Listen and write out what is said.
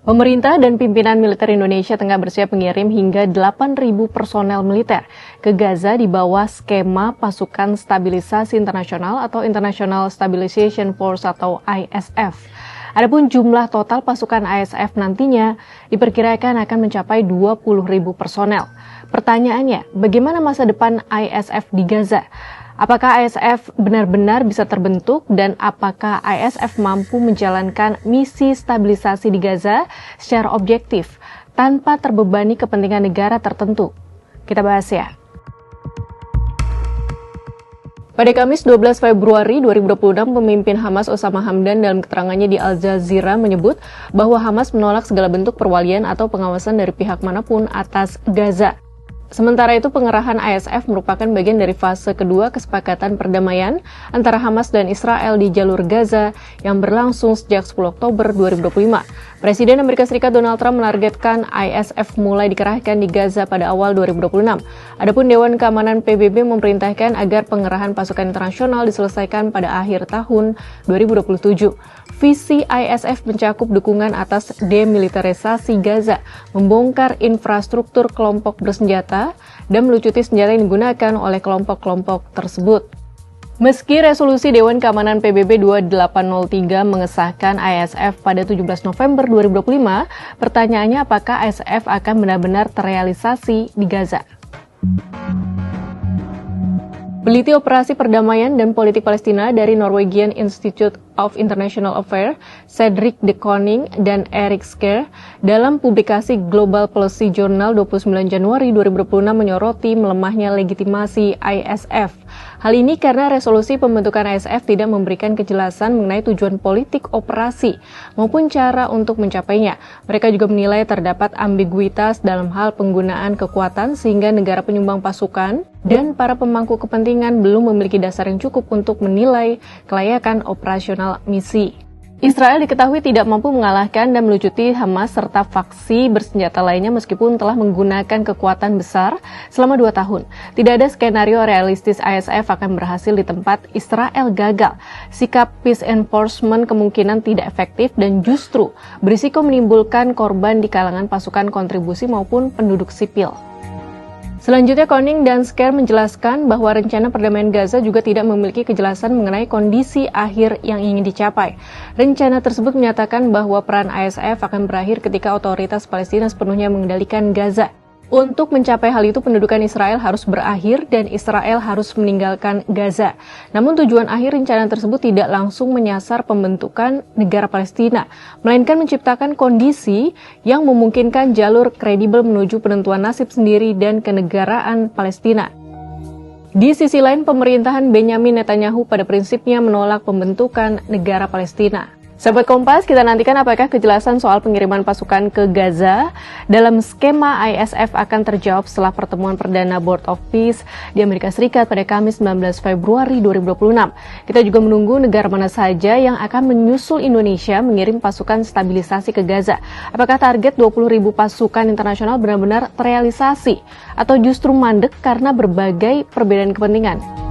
Pemerintah dan pimpinan militer Indonesia tengah bersiap mengirim hingga 8.000 personel militer ke Gaza di bawah skema Pasukan Stabilisasi Internasional atau International Stabilization Force atau ISF. Adapun jumlah total pasukan ISF nantinya diperkirakan akan mencapai 20.000 personel. Pertanyaannya, bagaimana masa depan ISF di Gaza? Apakah ISF benar-benar bisa terbentuk dan apakah ISF mampu menjalankan misi stabilisasi di Gaza secara objektif tanpa terbebani kepentingan negara tertentu? Kita bahas ya. Pada Kamis 12 Februari 2026, pemimpin Hamas Osama Hamdan dalam keterangannya di Al Jazeera menyebut bahwa Hamas menolak segala bentuk perwalian atau pengawasan dari pihak manapun atas Gaza. Sementara itu, pengerahan ISF merupakan bagian dari fase kedua kesepakatan perdamaian antara Hamas dan Israel di jalur Gaza yang berlangsung sejak 10 Oktober 2025. Presiden Amerika Serikat Donald Trump menargetkan ISF mulai dikerahkan di Gaza pada awal 2026. Adapun Dewan Keamanan PBB memerintahkan agar pengerahan pasukan internasional diselesaikan pada akhir tahun 2027. Visi ISF mencakup dukungan atas demilitarisasi Gaza, membongkar infrastruktur kelompok bersenjata, dan melucuti senjata yang digunakan oleh kelompok-kelompok tersebut. Meski resolusi Dewan Keamanan PBB 2803 mengesahkan ISF pada 17 November 2025, pertanyaannya apakah ISF akan benar-benar terrealisasi di Gaza? Peneliti Operasi Perdamaian dan Politik Palestina dari Norwegian Institute of International Affairs, Cedric de Koning dan Erik Sker, dalam publikasi Global Policy Journal 29 Januari 2026 menyoroti melemahnya legitimasi ISF. Hal ini karena resolusi pembentukan ISF tidak memberikan kejelasan mengenai tujuan politik operasi maupun cara untuk mencapainya. Mereka juga menilai terdapat ambiguitas dalam hal penggunaan kekuatan sehingga negara penyumbang pasukan dan para pemangku kepentingan belum memiliki dasar yang cukup untuk menilai kelayakan operasional misi. Israel diketahui tidak mampu mengalahkan dan melucuti Hamas serta faksi bersenjata lainnya meskipun telah menggunakan kekuatan besar selama 2 tahun. Tidak ada skenario realistis ISF akan berhasil di tempat Israel gagal. Sikap peace enforcement kemungkinan tidak efektif dan justru berisiko menimbulkan korban di kalangan pasukan kontribusi maupun penduduk sipil. Selanjutnya, Koning dan Sker menjelaskan bahwa rencana perdamaian Gaza juga tidak memiliki kejelasan mengenai kondisi akhir yang ingin dicapai. Rencana tersebut menyatakan bahwa peran ISF akan berakhir ketika otoritas Palestina sepenuhnya mengendalikan Gaza. Untuk mencapai hal itu, pendudukan Israel harus berakhir dan Israel harus meninggalkan Gaza. Namun tujuan akhir rencana tersebut tidak langsung menyasar pembentukan negara Palestina, melainkan menciptakan kondisi yang memungkinkan jalur kredibel menuju penentuan nasib sendiri dan kenegaraan Palestina. Di sisi lain, pemerintahan Benyamin Netanyahu pada prinsipnya menolak pembentukan negara Palestina. Sahabat Kompas, kita nantikan apakah kejelasan soal pengiriman pasukan ke Gaza dalam skema ISF akan terjawab setelah pertemuan perdana Board of Peace di Amerika Serikat pada Kamis 19 Februari 2026. Kita juga menunggu negara mana saja yang akan menyusul Indonesia mengirim pasukan stabilisasi ke Gaza. Apakah target 20.000 pasukan internasional benar-benar terrealisasi atau justru mandek karena berbagai perbedaan kepentingan?